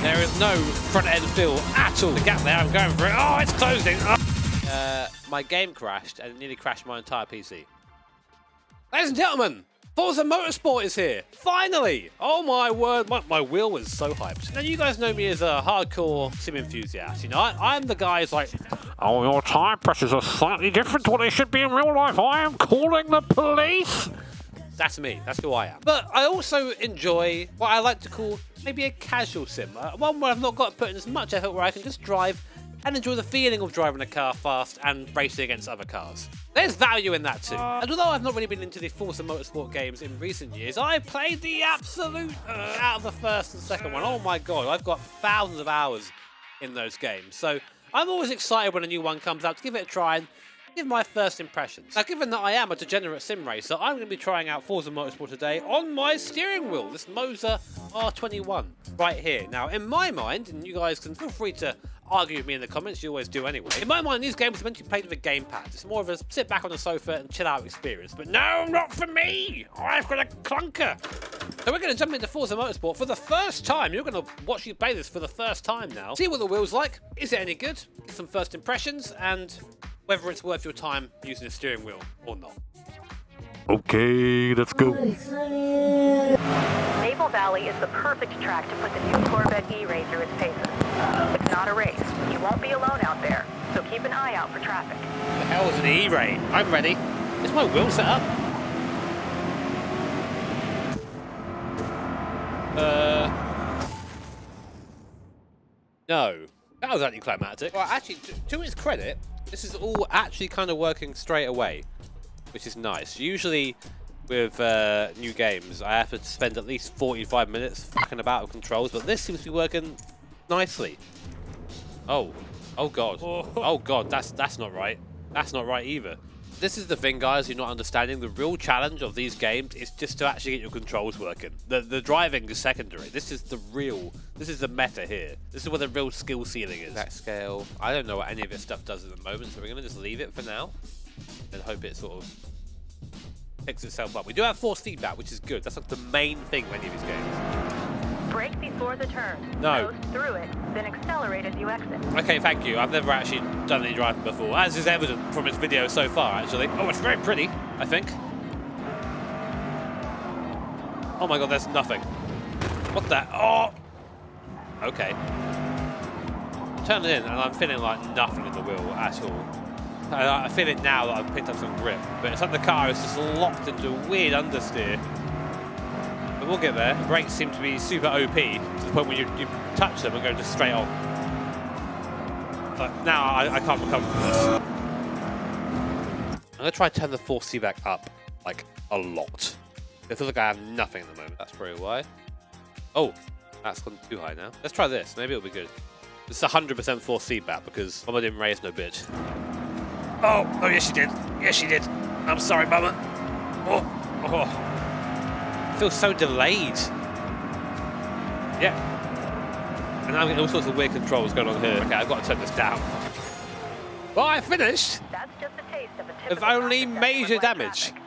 There is no front end fill at all. The gap there, I'm going for it. Oh, it's closing. Oh. My game crashed and it nearly crashed my entire PC. Ladies and gentlemen, Forza Motorsport is here. Finally! Oh my word, my wheel was so hyped. Now you guys know me as a hardcore sim enthusiast. You know, I'm the guy who's like, oh, your tire pressures are slightly different to what they should be in real life. I am calling the police. That's me. That's who I am. But I also enjoy what I like to call maybe a casual sim. One where I've not got to put in as much effort, where I can just drive and enjoy the feeling of driving a car fast and racing against other cars. There's value in that too. And although I've not really been into the Forza Motorsport games in recent years, I played the absolute out of the first and second one. Oh my god, I've got thousands of hours in those games. So I'm always excited when a new one comes out to give it a try and give my first impressions. Now, given that I am a degenerate sim racer, I'm going to be trying out Forza Motorsport today on my steering wheel, this Moser R21 right here. Now, in my mind, and you guys can feel free to argue with me in the comments, you always do anyway. In my mind, these games are meant to be played with a gamepad. It's more of a sit back on the sofa and chill out experience. But no, not for me! I've got a clunker! So we're going to jump into Forza Motorsport for the first time. You're going to watch me play this for the first time now. See what the wheel's like. Is it any good? Get some first impressions and whether it's worth your time using a steering wheel or not. Okay, let's go. Maple Valley is the perfect track to put the new Corvette E-Ray through its paces. It's not a race. You won't be alone out there, so keep an eye out for traffic. The hell is an E-Ray? I'm ready. Is my wheel set up? No. That was anticlimactic. Well, actually, to its credit, this is all actually kind of working straight away, which is nice. Usually with new games, I have to spend at least 45 minutes fucking about with controls, but this seems to be working nicely. Oh god. Oh god, that's not right. That's not right either. This is the thing, guys, you're not understanding. The real challenge of these games is just to actually get your controls working. The driving is secondary. This is the meta here. This is where the real skill ceiling is. That scale, I don't know what any of this stuff does at the moment, so we're gonna just leave it for now and hope it sort of picks itself up. We do have force feedback, which is good. That's like the main thing with any of these games. Brake before the turn. No. Coast through it, then accelerate as you exit. Okay, thank you. I've never actually done any driving before, as is evident from its video so far, actually. Oh, it's very pretty, I think. Oh my god, there's nothing. What the? Oh! Okay. Turn it in, and I'm feeling like nothing in the wheel at all. I feel it now that I've picked up some grip, but it's like the car is just locked into a weird understeer. But we'll get there. The brakes seem to be super OP, to the point where you touch them and go just straight on. But now I can't recover from this. I'm going to try to turn the force feedback up, like, a lot. It feels like I have nothing at the moment. That's probably why. Oh, that's gone too high now. Let's try this. Maybe it'll be good. This is 100% force feedback because Mama didn't raise no bitch. Oh, yes she did. Yes she did. I'm sorry, Mama. Oh. It feels so delayed. Yeah. And now I'm getting all sorts of weird controls going on here. Okay, I've got to turn this down. Well, I finished. That's just a taste of a With typical only traffic major with light damage. traffic.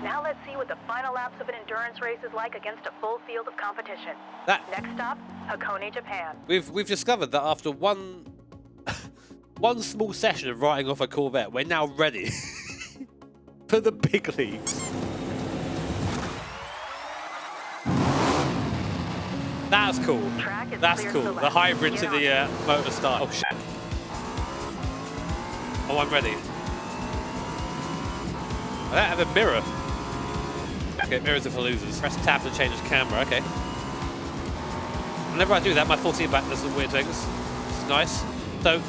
Now let's see what the final laps of an endurance race is like against a full field of competition. Next stop, Hakone, Japan. We've discovered that after one small session of writing off a Corvette, we're now ready for the big leagues. That's cool. That's cool. The hybrid to the motor style. Oh shit. Oh, I'm ready. I don't have a mirror. Okay, mirrors are for losers. Press tab to change the camera. Okay. Whenever I do that, my full feedback does some weird things. It's nice. So,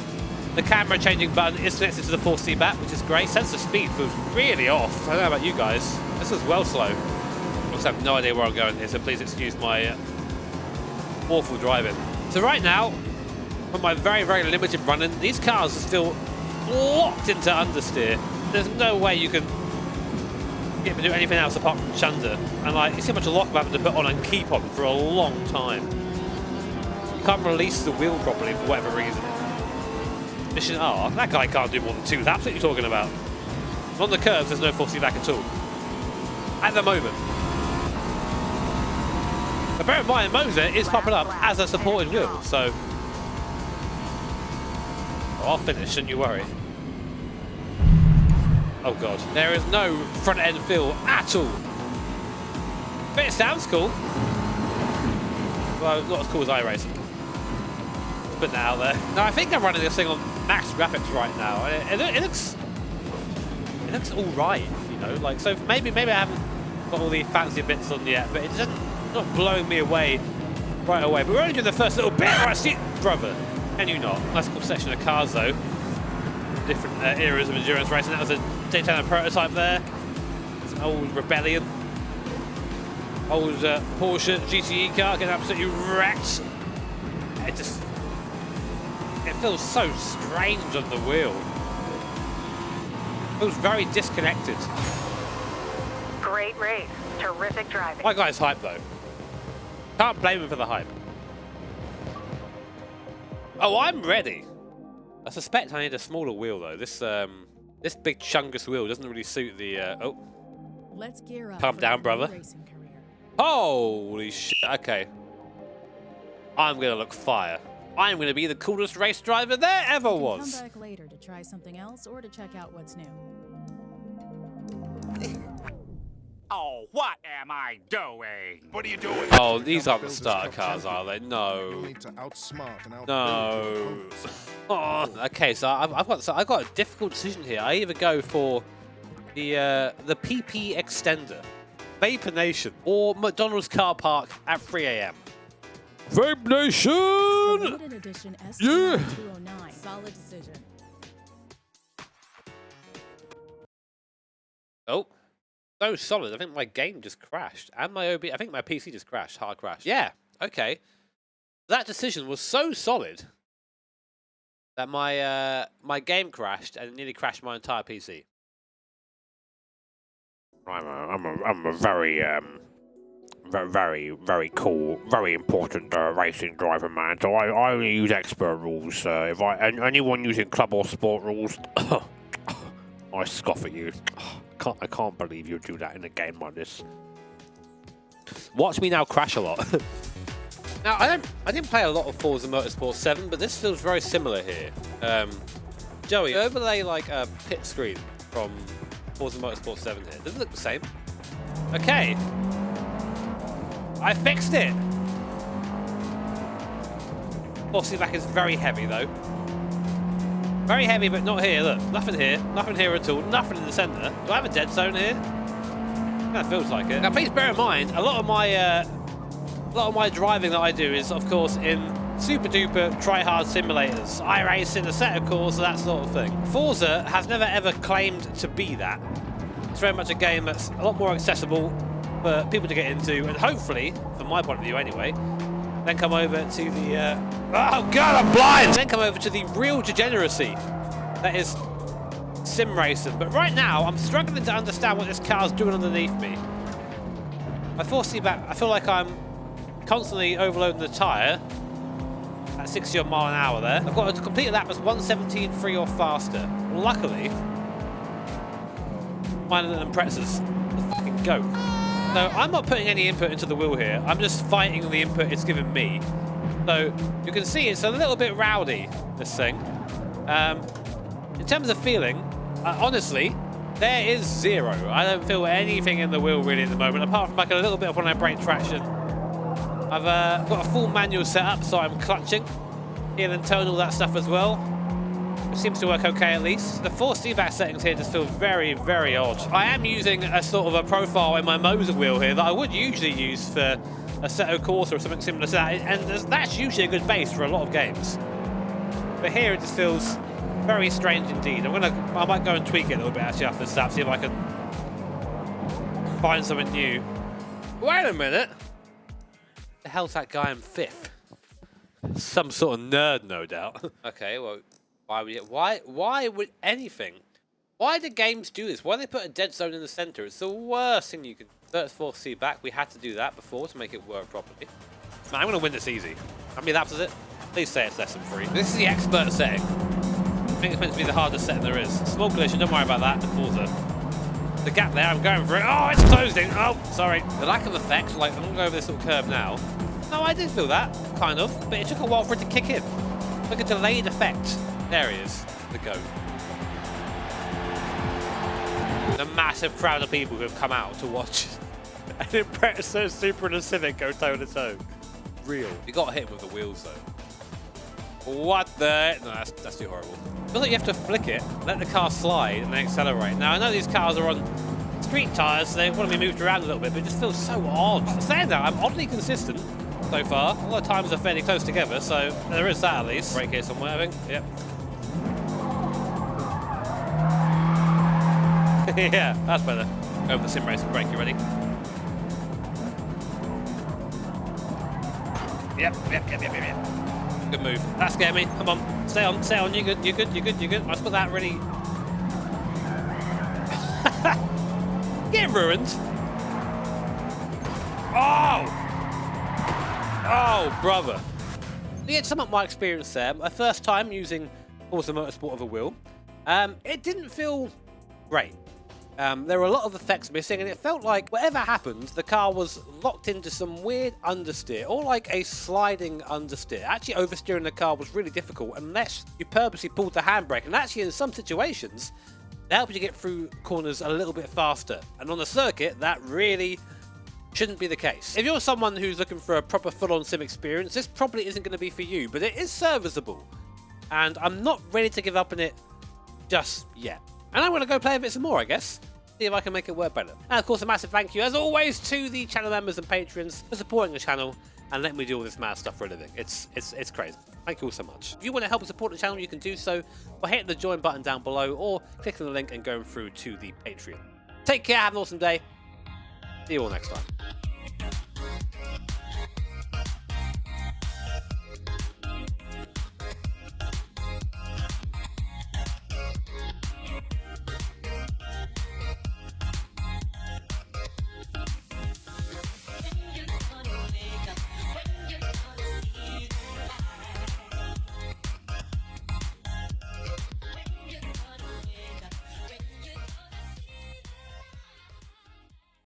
the camera changing button is connected to the force feedback, which is great. Sense of speed feels really off. I don't know about you guys. This is well slow. I also have no idea where I'm going here, so please excuse my awful driving. So right now, from my very, very limited running, these cars just feel locked into understeer. There's no way you can get me to do anything else apart from chunder. And like, you see how much lock I'm having to put on and keep on for a long time. You can't release the wheel properly for whatever reason. Mission R, that guy can't do more than 2 laps. What are you talking about? On the curves, there's no force feedback at all. At the moment. But bear in mind, Moser is popping up as a supported wheel, so I'll finish, shouldn't you worry. Oh god, there is no front end feel at all. But it sounds cool. Well, not as cool as iRacing. Put that out there. No, I think I'm running this thing on max graphics right now. It looks all right, you know. Like, so maybe I haven't got all the fancy bits on yet, but it's just not blowing me away right away. But we're only doing the first little bit, right? See, brother, can you not? Nice cool section of cars though. Different eras of endurance racing. That was a Daytona prototype there. It's an old Rebellion. Old Porsche GTE car getting absolutely wrecked. It feels so strange on the wheel. It feels very disconnected. Great race. Terrific driving. My guy's hype though. Can't blame him for the hype. Oh, I'm ready. I suspect I need a smaller wheel though. This big chungus wheel doesn't really suit the Let's gear up. Calm down, brother. Racing career. Holy shit. Okay. I'm gonna look fire. I'm gonna be the coolest race driver there ever was. Come back later to try something else or to check out what's new. Oh, what am I doing? What are you doing? Oh, these aren't the starter cars, are they? No. Need to outsmart and No. Oh, okay, so I've got a difficult decision here. I either go for the PP extender, Vapor Nation, or McDonald's car park at 3 AM. Vape Nation! Limited edition Yeah. S209. Solid decision. Oh, so solid. I think my game just crashed, and my I think my PC just crashed. Hard crash. Yeah. Okay. That decision was so solid that my game crashed and it nearly crashed my entire PC. I'm a very very cool, very important racing driver, man. So I only use expert rules. Anyone using club or sport rules, I scoff at you. I can't believe you do that in a game like this. Watch me now crash a lot. Now I didn't play a lot of Forza Motorsport 7, but this feels very similar here. Joey, overlay like a pit screen from Forza Motorsport 7 here. Does it look the same? Okay. I fixed it! Forcing back is very heavy though. Very heavy, but not here. Look, nothing here at all. Nothing in the centre. Do I have a dead zone here? That feels like it. Now, please bear in mind, a lot of my driving that I do is, of course, in super duper try-hard simulators. iRacing, a set of course, that sort of thing. Forza has never ever claimed to be that. It's very much a game that's a lot more accessible for people to get into, and hopefully, from my point of view anyway, then come over to the oh god, I'm blind! Then come over to the real degeneracy that is sim racing. But right now, I'm struggling to understand what this car's doing underneath me. I feel like I'm constantly overloading the tyre at 60 odd mile an hour there. I've got to complete a lap that's 1:17.3 or faster. Luckily, mine than Pretzers. The fucking goat. So I'm not putting any input into the wheel here. I'm just fighting the input it's given me. So you can see it's a little bit rowdy, this thing. In terms of feeling, honestly, there is zero. I don't feel anything in the wheel really at the moment, apart from like a little bit of when I brake traction. I've got a full manual set up, so I'm clutching, heel and tone, all that stuff as well. It seems to work okay at least. The force feedback settings here just feel very, very odd. I am using a sort of a profile in my Moser wheel here that I would usually use for a Assetto Corsa or something similar to that, and that's usually a good base for a lot of games. But here it just feels very strange indeed. I might go and tweak it a little bit actually after this lap, see if I can find something new. Wait a minute. The hell's that guy in fifth? Some sort of nerd, no doubt. Okay, well, why would anything? Why do games do this? Why do they put a dead zone in the center? It's the worst thing you could. First force feedback. We had to do that before to make it work properly. Man, I'm gonna win this easy. How many laps is it? Please say it's less than 3. This is the expert setting. I think it's meant to be the hardest setting there is. Small collision, don't worry about that. The Forza. The gap there, I'm going for it. Oh, it's closed in. Oh, sorry. The lack of effect, like, I'm gonna go over this little curve now. No, I did feel that, kind of, but it took a while for it to kick in. Like a delayed effect. There he is, the goat. The massive crowd of people who have come out to watch an Impreza Super and a Civic go toe to toe. Real. You got to hit him with the wheels though. What the? No, that's too horrible. I feel like you have to flick it, let the car slide, and then accelerate. Now I know these cars are on street tyres, so they want to be moved around a little bit, but it just feels so odd. Saying that, I'm oddly consistent so far. A lot of times are fairly close together, so there is that at least. Break here somewhere, I think. Yep. Yeah, that's better. Over the sim racing brake, you ready? Yep. Good move. That scared me. Come on, stay on. You're good. I must put that really. Get ruined. Oh, brother. Yeah, to sum up my experience there, my first time using Forza Motorsport of a wheel, it didn't feel great. There were a lot of effects missing, and it felt like whatever happened, the car was locked into some weird understeer, or like a sliding understeer. Actually, oversteering the car was really difficult unless you purposely pulled the handbrake, and actually in some situations, it helps you get through corners a little bit faster. And on the circuit, that really shouldn't be the case. If you're someone who's looking for a proper full-on sim experience, this probably isn't going to be for you, but it is serviceable. And I'm not ready to give up on it just yet. And I'm going to go play a bit some more, I guess. See if I can make it work better. And of course, a massive thank you, as always, to the channel members and patrons for supporting the channel and letting me do all this mad stuff for a living. It's crazy. Thank you all so much. If you want to help support the channel, you can do so by hitting the join button down below or clicking the link and going through to the Patreon. Take care, have an awesome day. See you all next time.